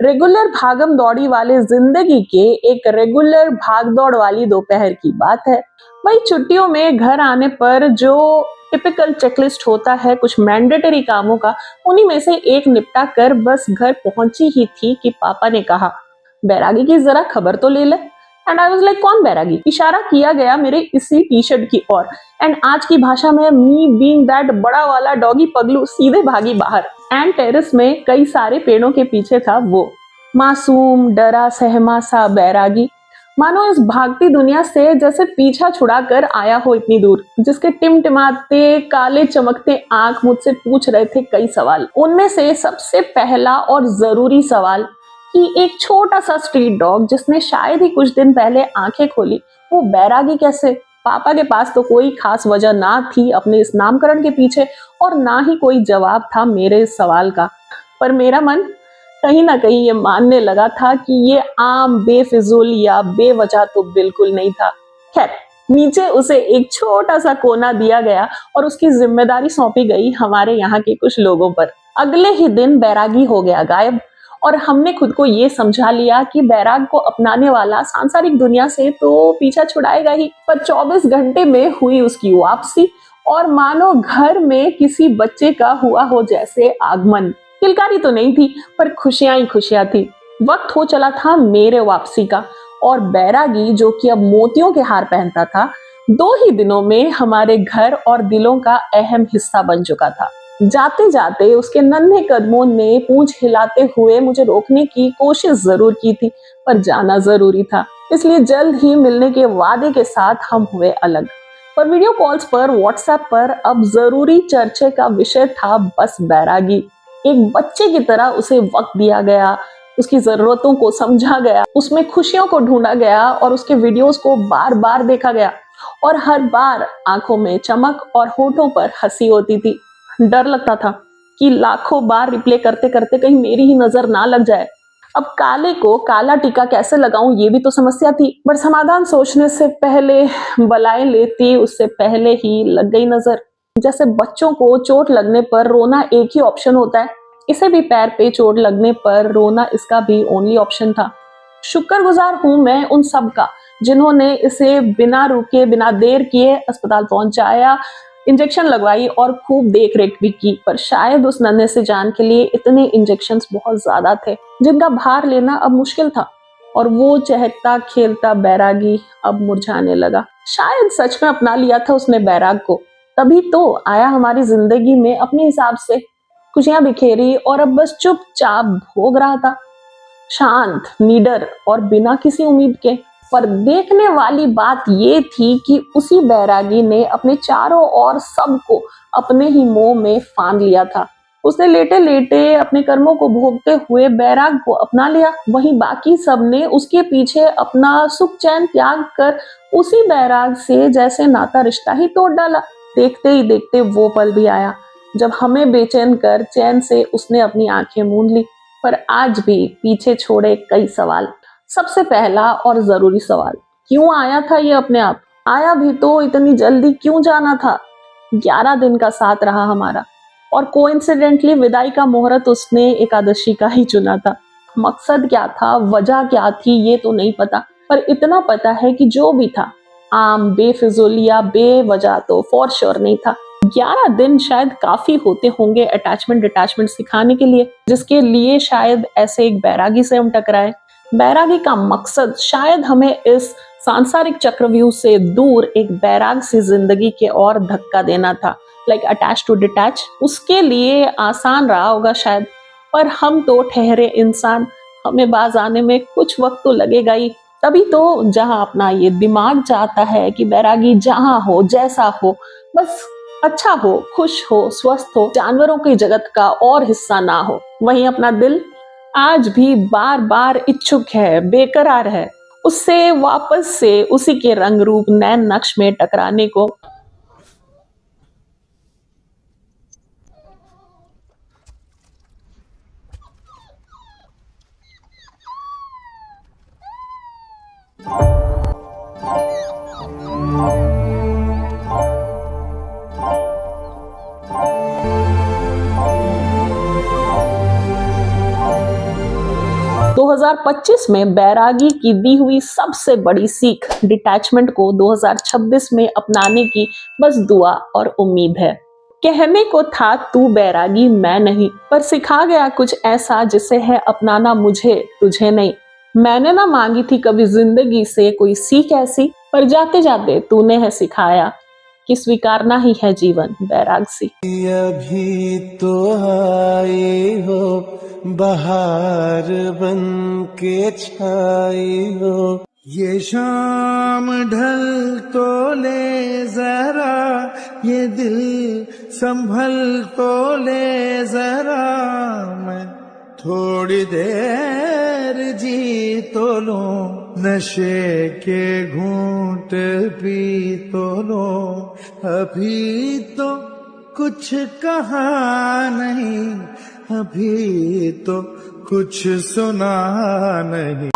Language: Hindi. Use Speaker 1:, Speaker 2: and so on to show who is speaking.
Speaker 1: रेगुलर भागम दौड़ी वाले जिंदगी के एक रेगुलर भाग दौड़ वाली दोपहर की बात है। वही छुट्टियों में घर आने पर जो टिपिकल चेकलिस्ट होता है कुछ मैंडेटरी कामों का, उन्हीं में से एक निपटा कर बस घर पहुंची ही थी कि पापा ने कहा, बैरागी की जरा खबर तो ले ले। एंड आई वाज लाइक, कौन बैरागी? इशारा किया गया मेरे इसी टी शर्ट की ओर। एंड आज की भाषा में मी बीइंग दैट बड़ा वाला डॉगी पगलू सीधे भागी बाहर। एंड टेरेस में कई सारे पेड़ों के पीछे था वो मासूम डरा सहमा सा बैरागी, मानो इस भागती दुनिया से जैसे पीछा छुड़ा कर आया हो इतनी दूर, जिसके टिमटिमाते काले चमकते आंख मुझसे पूछ रहे थे कई सवाल। उनमें से सबसे पहला और जरूरी सवाल कि एक छोटा सा स्ट्रीट डॉग जिसने शायद ही कुछ दिन पहले आंखें खोली, वो बैरागी कैसे? पापा के पास तो कोई खास वजह ना थी अपने इस नामकरण के पीछे, और ना ही कोई जवाब था मेरे इस सवाल का। पर मेरा मन कहीं ना कहीं ये मानने लगा था कि ये आम बेफिजूल या बेवजह तो बिल्कुल नहीं था। खैर, नीचे उसे एक छोटा सा कोना दिया गया और उसकी जिम्मेदारी सौंपी गई हमारे यहाँ के कुछ लोगों पर। अगले ही दिन बैरागी हो गया गायब, और हमने खुद को ये समझा लिया कि बैराग को अपनाने वाला सांसारिक दुनिया से तो पीछा छुड़ाएगा ही। पर 24 घंटे में हुई उसकी वापसी, और मानो घर में किसी बच्चे का हुआ हो जैसे आगमन। किलकारी तो नहीं थी, पर खुशियां ही खुशियां थी। वक्त हो चला था मेरे वापसी का, और बैरागी जो कि अब मोतियों के हार पहनता था, 2 ही दिनों में हमारे घर और दिलों का अहम हिस्सा बन चुका था। जाते जाते उसके नन्हे कदमों ने पूंछ हिलाते हुए मुझे रोकने की कोशिश जरूर की थी, पर जाना जरूरी था, इसलिए जल्द ही मिलने के वादे के साथ हम हुए अलग। पर वीडियो कॉल्स पर, व्हाट्सएप पर अब जरूरी चर्चे का विषय था बस बैरागी। एक बच्चे की तरह उसे वक्त दिया गया, उसकी जरूरतों को समझा गया, उसमें खुशियों को ढूंढा गया और उसके वीडियोस को बार बार देखा गया, और हर बार आंखों में चमक और होठों पर हंसी होती थी। डर लगता था कि लाखों बार रिप्ले करते करते कहीं मेरी ही नजर ना लग जाए। अब काले को काला टीका कैसे लगाऊं, ये भी तो समस्या थी। पर समाधान सोचने से पहले, बलाएं लेती उससे पहले ही लग गई नजर। जैसे बच्चों को चोट लगने पर रोना एक ही ऑप्शन होता है, इसे भी पैर पे चोट लगने पर रोना इसका भी ओनली ऑप्शन था। शुक्रगुजार हूं मैं उन सब का जिन्होंने इसे बिना रुके बिना देर किए अस्पताल पहुंचाया, इंजेक्शन लगवाई और खूब देख रेख भी की। पर शायद उस नन्हे से जान के लिए इतने इंजेक्शंस बहुत ज्यादा थे, जिनका भार लेना अब मुश्किल था, और वो चहकता खेलता बैरागी अब मुरझाने लगा। शायद सच में अपना लिया था उसने बैराग को, तभी तो आया हमारी जिंदगी में अपने हिसाब से, खुशियां बिखेरी और अब बस चुपचाप भोग रहा था, शांत, निडर और बिना किसी उम्मीद के। पर देखने वाली बात ये थी कि उसी बैरागी ने अपने चारों ओर सबको अपने ही मोह में फांद लिया था। उसने लेटे लेटे अपने कर्मों को भोगते हुए बैराग को अपना लिया, वहीं बाकी सब ने उसके पीछे अपना सुख चैन त्याग कर उसी बैराग से जैसे नाता रिश्ता ही तोड़ डाला। देखते ही देखते वो पल भी आया जब हमें बेचैन कर चैन से उसने अपनी आंखें मूंद ली। पर आज भी पीछे छोड़े कई सवाल। सबसे पहला और जरूरी सवाल, क्यों आया था ये अपने आप? आया भी तो इतनी जल्दी क्यों जाना था? 11 दिन का साथ रहा हमारा, और कोइंसिडेंटली विदाई का मुहूर्त उसने एकादशी का ही चुना था। मकसद क्या था, वजह क्या थी, ये तो नहीं पता, पर इतना पता है कि जो भी था, आम बेफिजूल या बेवजह तो फॉर श्योर नहीं था। 11 दिन शायद काफी होते होंगे अटैचमेंट डिटैचमेंट सिखाने के लिए, जिसके लिए शायद ऐसे एक बैरागी से हम टकराए। बैरागी का मकसद शायद हमें इस सांसारिक चक्रव्यूह से दूर एक बैराग सी जिंदगी के और धक्का देना था, लाइक अटैच टू डिटैच। उसके लिए आसान रहा होगा शायद, पर हम तो ठहरे इंसान, हमें बाज आने में कुछ वक्त तो लगेगा ही। तभी तो जहां अपना ये दिमाग चाहता है कि बैरागी जहां हो जैसा हो, बस अच्छा हो, खुश हो, स्वस्थ हो, जानवरों के जगत का और हिस्सा ना हो, वहीं अपना दिल आज भी बार बार इच्छुक है, बेकरार है उससे वापस से उसी के रंग रूप नैन नक्श में टकराने को। 2025 में बैरागी की दी हुई सबसे बड़ी सीख डिटैचमेंट को 2026 में अपनाने की बस दुआ और उम्मीद है। कहने को था तू बैरागी मैं नहीं, पर सिखा गया कुछ ऐसा जिसे है अपनाना मुझे तुझे नहीं। मैंने ना मांगी थी कभी जिंदगी से कोई सीख ऐसी, पर जाते जाते तूने है सिखाया कि स्वीकारना ही है जीवन बैराग सी।
Speaker 2: अभी तो आए हो बहार बन के छाई हो, ये शाम ढल तो ले जरा, ये दिल संभल तो ले जरा, मैं थोड़ी देर जी तो लूं, नशे के घूंट पी तो लूं, अभी तो कुछ कहा नहीं, अभी तो कुछ सुना नहीं।